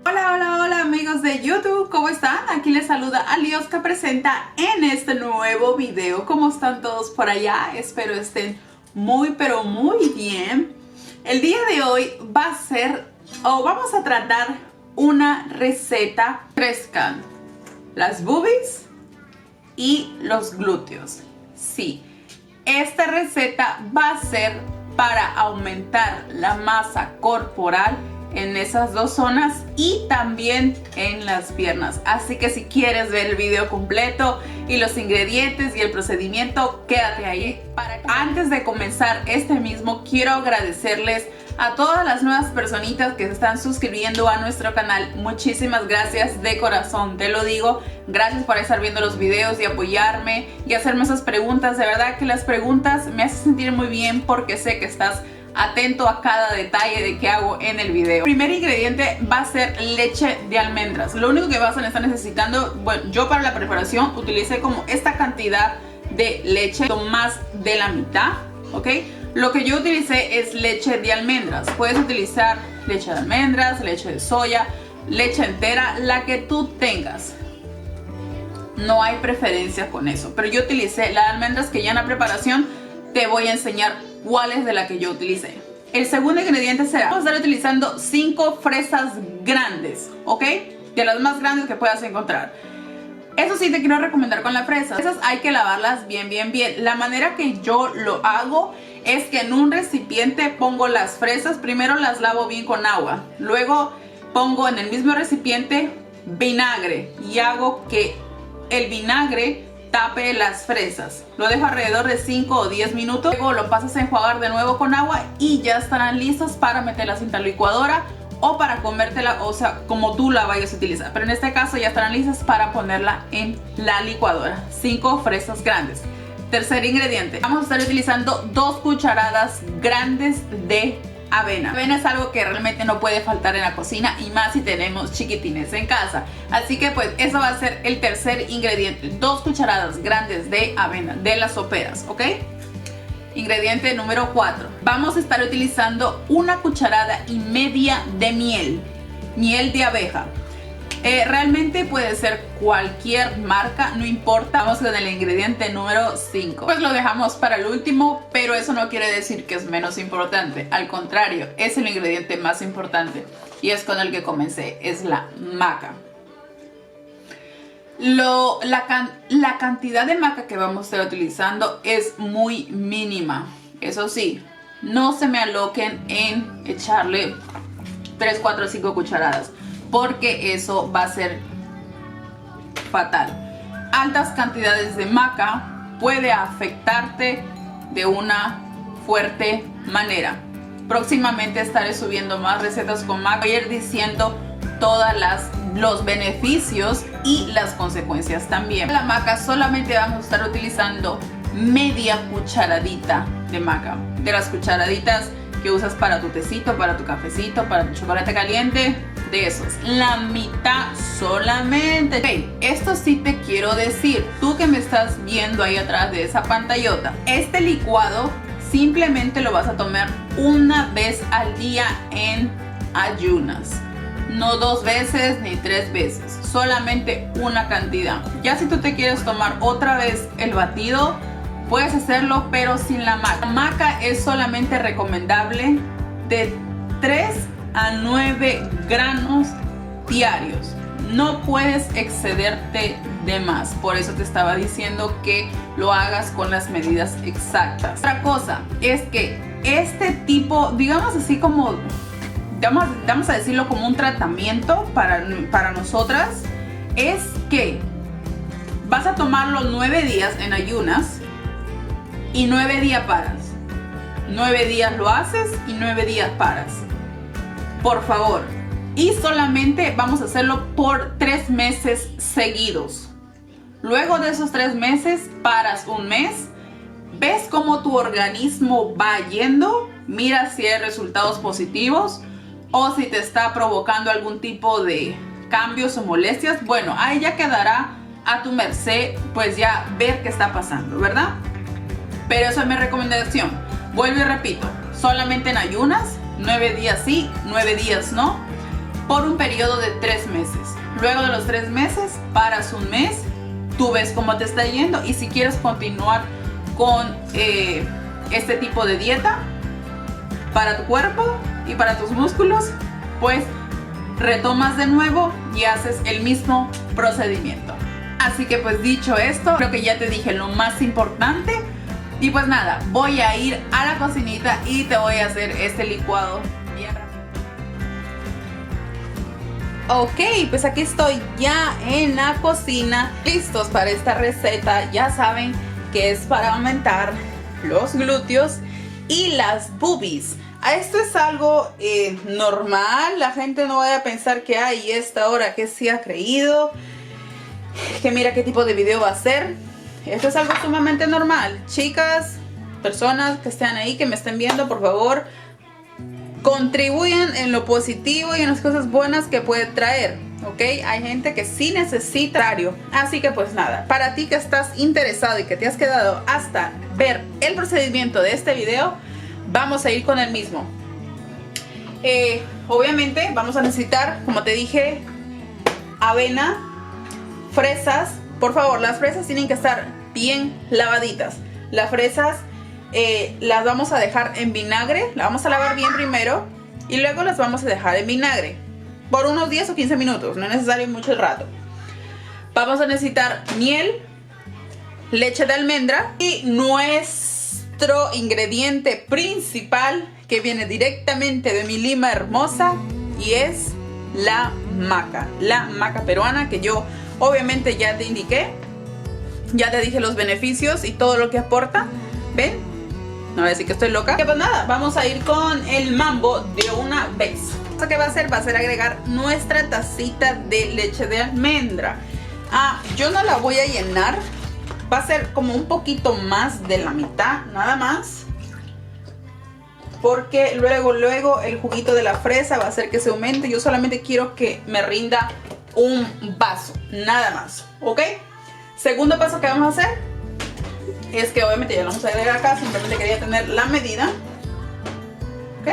Hola, hola, hola amigos de YouTube, ¿cómo están? Aquí les saluda Alioska Presenta en este nuevo video. ¿Cómo están todos por allá? Espero estén muy pero muy bien. El día de hoy va a ser, vamos a tratar una receta. Crezcan las boobies y los glúteos. Sí, esta receta va a ser para aumentar la masa corporal en esas dos zonas y también en las piernas. Así que si quieres ver el video completo y los ingredientes y el procedimiento, quédate ahí. Antes de comenzar este mismo, quiero agradecerles a todas las nuevas personitas que se están suscribiendo a nuestro canal. Muchísimas gracias de corazón, te lo digo. Gracias por estar viendo los videos y apoyarme y hacerme esas preguntas. De verdad que las preguntas me hacen sentir muy bien porque sé que estás atento a cada detalle de que hago en el video. El primer ingrediente va a ser leche de almendras. Lo único que vas a estar necesitando, bueno, yo para la preparación utilicé como esta cantidad de leche, más de la mitad, ¿ok? Lo que yo utilicé es leche de almendras. Puedes utilizar leche de almendras, leche de soya, leche entera, la que tú tengas. No hay preferencia con eso, pero yo utilicé la de almendras, que ya en la preparación te voy a enseñar cuál es de la que yo utilicé. El segundo ingrediente será, vamos a estar utilizando 5 fresas grandes, ¿ok? De las más grandes que puedas encontrar. Eso sí te quiero recomendar con la fresa. Esas hay que lavarlas bien. La manera que yo lo hago es que en un recipiente pongo las fresas. Primero las lavo bien con agua. Luego pongo en el mismo recipiente vinagre y hago que el vinagre tape las fresas. Lo dejo alrededor de 5 o 10 minutos. Luego lo pasas a enjuagar de nuevo con agua y ya estarán listas para meterlas en la licuadora o para comértela, o sea, como tú la vayas a utilizar. Pero en este caso ya estarán listas para ponerla en la licuadora. 5 fresas grandes. Tercer ingrediente. Vamos a estar utilizando 2 cucharadas grandes de avena. La avena es algo que realmente no puede faltar en la cocina, y más si tenemos chiquitines en casa. Así que pues eso va a ser el tercer ingrediente. 2 cucharadas grandes de avena, de las soperas, ¿ok? Ingrediente número 4. Vamos a estar utilizando 1,5 cucharadas de miel. Miel de abeja. Realmente puede ser cualquier marca, no importa. Vamos con el ingrediente número 5. Pues lo dejamos para el último, pero eso no quiere decir que es menos importante. Al contrario, es el ingrediente más importante y es con el que comencé, es la maca. La cantidad de maca que vamos a estar utilizando es muy mínima. Eso sí, no se me aloquen en echarle 3, 4, 5 cucharadas, porque eso va a ser fatal. Altas cantidades de maca puede afectarte de una fuerte manera. Próximamente estaré subiendo más recetas con maca, voy a ir diciendo todos los beneficios y las consecuencias también. La maca solamente vamos a estar utilizando media cucharadita de maca, de las cucharaditas que usas para tu tecito, para tu cafecito, para tu chocolate caliente, de esos, la mitad solamente. Okay, esto sí te quiero decir, tú que me estás viendo ahí atrás de esa pantallota, este licuado simplemente lo vas a tomar una vez al día en ayunas. No 2 veces ni 3 veces, solamente una cantidad. Ya si tú te quieres tomar otra vez el batido, puedes hacerlo, pero sin la maca. La maca es solamente recomendable de 3 a 9 granos diarios. No puedes excederte de más. Por eso te estaba diciendo que lo hagas con las medidas exactas. Otra cosa es que este tipo, digamos así como, vamos a decirlo como un tratamiento para nosotras, es que vas a tomarlo 9 días en ayunas y 9 días paras. 9 días lo haces y 9 días paras. Por favor. Y solamente vamos a hacerlo por 3 meses seguidos. Luego de esos 3 meses, paras un mes. Ves cómo tu organismo va yendo. Mira si hay resultados positivos o si te está provocando algún tipo de cambios o molestias. Bueno, ahí ya quedará a tu merced, pues ya ver qué está pasando, ¿verdad? Pero esa es mi recomendación. Vuelvo y repito, solamente en ayunas, 9 días sí, 9 días no. por un periodo de 3 meses. Luego de los 3 meses, paras un mes, tú ves cómo te está yendo, y si quieres continuar con este tipo de dieta para tu cuerpo y para tus músculos, pues retomas de nuevo y haces el mismo procedimiento. Así que pues dicho esto, creo que ya te dije lo más importante. Y pues nada, voy a ir a la cocinita y te voy a hacer este licuado bien rápido. Ok, pues aquí estoy ya en la cocina, listos para esta receta. Ya saben que es para aumentar los glúteos y las boobies. Esto es algo normal, la gente no vaya a pensar que hay esta hora que se ha creído, que mira qué tipo de video va a ser. Esto es algo sumamente normal. Chicas, personas que estén ahí, que me estén viendo, por favor, contribuyan en lo positivo y en las cosas buenas que puede traer, ¿ok? Hay gente que sí necesita. Así que pues nada, para ti que estás interesado y que te has quedado hasta ver el procedimiento de este video, vamos a ir con el mismo. Obviamente vamos a necesitar, como te dije, avena, fresas. Por favor, las fresas tienen que estar bien lavaditas. Las fresas las vamos a dejar en vinagre. Las vamos a lavar bien primero y luego las vamos a dejar en vinagre por unos 10 o 15 minutos. No es necesario mucho rato. Vamos a necesitar miel, leche de almendra y nuestro ingrediente principal, que viene directamente de mi Lima hermosa, y es la maca peruana, que yo obviamente ya te indiqué, ya te dije los beneficios y todo lo que aporta. ¿Ven? No voy a decir que estoy loca. Que pues nada, vamos a ir con el mambo de una vez. Lo que va a hacer agregar nuestra tacita de leche de almendra. Yo no la voy a llenar, va a ser como un poquito más de la mitad, nada más, porque luego el juguito de la fresa va a hacer que se aumente. Yo solamente quiero que me rinda un vaso, nada más, ¿ok? Segundo paso que vamos a hacer es que obviamente ya lo vamos a agregar acá, simplemente quería tener la medida, ¿ok?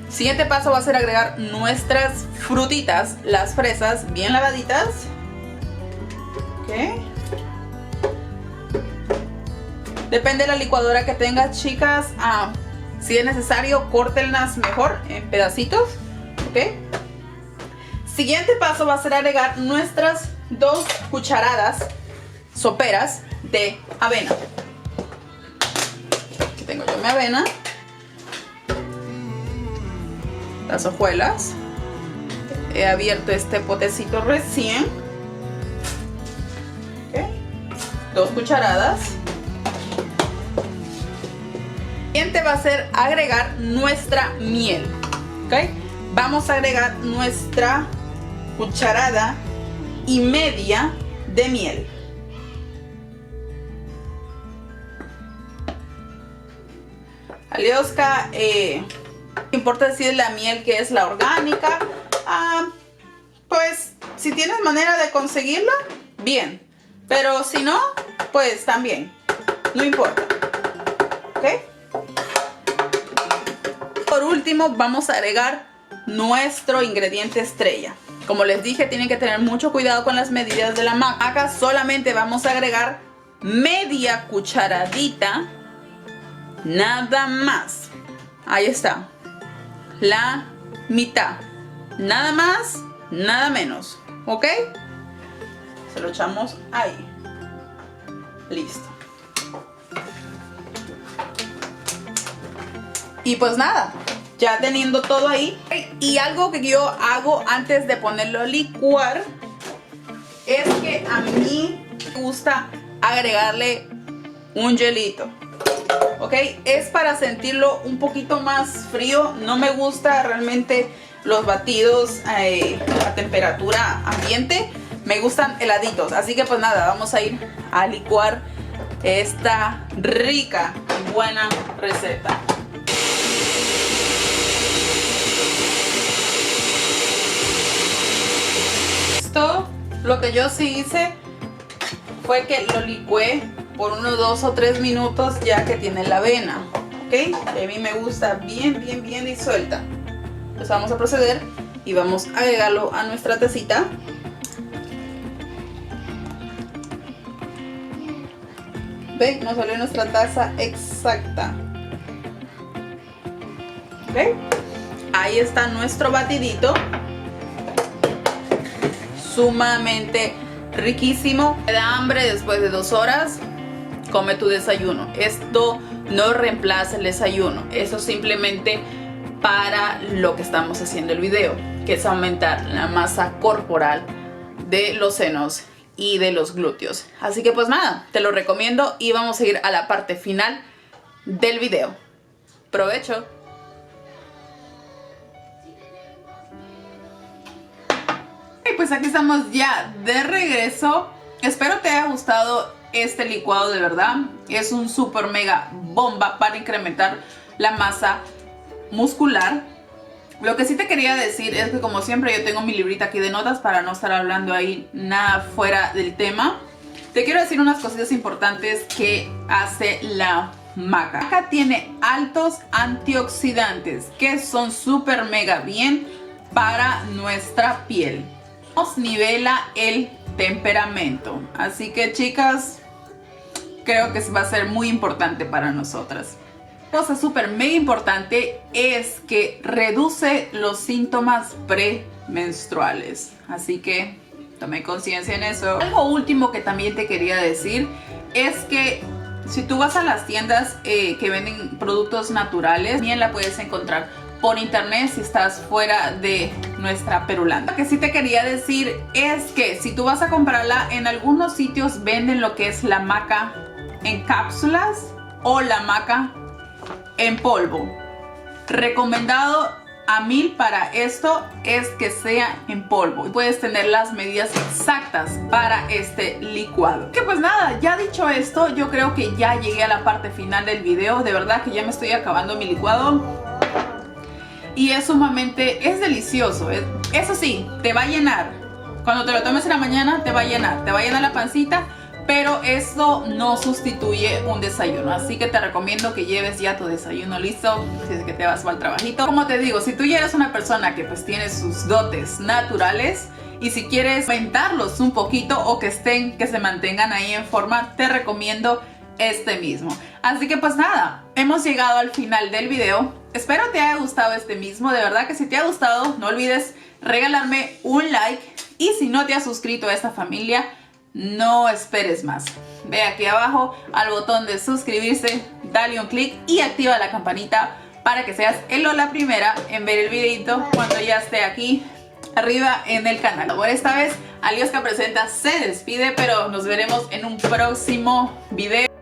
Siguiente paso va a ser agregar nuestras frutitas, las fresas bien lavaditas, ¿ok? Depende de la licuadora que tengas, chicas, si es necesario, córtenlas mejor en pedacitos, ¿ok? Siguiente paso va a ser agregar nuestras 2 cucharadas soperas de avena. Aquí tengo yo mi avena, las hojuelas. He abierto este potecito recién, ¿ok? 2 cucharadas. Siguiente va a ser agregar nuestra miel, ¿ok? Vamos a agregar nuestra cucharada y media de miel. Alioska, importa decir la miel que es la orgánica. Pues si tienes manera de conseguirla, bien, pero si no, pues también, no importa, ¿ok? Por último vamos a agregar nuestro ingrediente estrella. Como les dije, tienen que tener mucho cuidado con las medidas de la maca. Acá solamente vamos a agregar media cucharadita, nada más. Ahí está, la mitad, nada más, nada menos, ¿ok? Se lo echamos ahí, listo. Y pues nada, ya teniendo todo ahí. Y algo que yo hago antes de ponerlo a licuar es que a mí me gusta agregarle un hielito, ¿ok? Es para sentirlo un poquito más frío. No me gusta realmente los batidos a temperatura ambiente. Me gustan heladitos. Así que pues nada, vamos a ir a licuar esta rica y buena receta. Lo que yo sí hice fue que lo licué por unos 2 o 3 minutos, ya que tiene la avena, ¿ok? A mí me gusta bien disuelta. Pues vamos a proceder y vamos a agregarlo a nuestra tacita. ¿Ven? Nos salió nuestra taza exacta. ¿Ven? Ahí está nuestro batidito. Sumamente riquísimo. Te da hambre después de 2 horas. Come tu desayuno. Esto no reemplaza el desayuno. Eso simplemente para lo que estamos haciendo el video, que es aumentar la masa corporal de los senos y de los glúteos. Así que pues nada, te lo recomiendo y vamos a ir a la parte final del video. ¡Provecho! Y pues aquí estamos ya de regreso. Espero te haya gustado este licuado, de verdad. Es un super mega bomba para incrementar la masa muscular. Lo que sí te quería decir es que, como siempre, yo tengo mi librita aquí de notas para no estar hablando ahí nada fuera del tema. Te quiero decir unas cositas importantes que hace la maca. La maca tiene altos antioxidantes que son súper mega bien para nuestra piel. Nos nivela el temperamento. Así que, chicas, creo que va a ser muy importante para nosotras. Cosa súper mega importante es que reduce los síntomas premenstruales. Así que tome conciencia en eso. Algo último que también te quería decir es que si tú vas a las tiendas que venden productos naturales, también la puedes encontrar por internet si estás fuera de nuestra Perulanda. Lo que sí te quería decir es que si tú vas a comprarla, en algunos sitios venden lo que es la maca en cápsulas o la maca en polvo. Recomendado a 1000 para esto es que sea en polvo. Puedes tener las medidas exactas para este licuado. Que pues nada, ya dicho esto, yo creo que ya llegué a la parte final del video. De verdad que ya me estoy acabando mi licuado y es sumamente, es delicioso. Eso sí, te va a llenar. Cuando te lo tomes en la mañana te va a llenar la pancita. Pero esto no sustituye un desayuno, así que te recomiendo que lleves ya tu desayuno listo si es que te vas al trabajito. Como te digo, si tú ya eres una persona que pues tiene sus dotes naturales y si quieres aumentarlos un poquito o que se mantengan ahí en forma, te recomiendo este mismo. Así que pues nada, hemos llegado al final del video. Espero te haya gustado este mismo. De verdad que si te ha gustado, no olvides regalarme un like, y si no te has suscrito a esta familia, no esperes más. Ve aquí abajo al botón de suscribirse, dale un clic y activa la campanita para que seas el o la primera en ver el videito cuando ya esté aquí arriba en el canal. Por esta vez, Alioska Presenta se despide, pero nos veremos en un próximo video.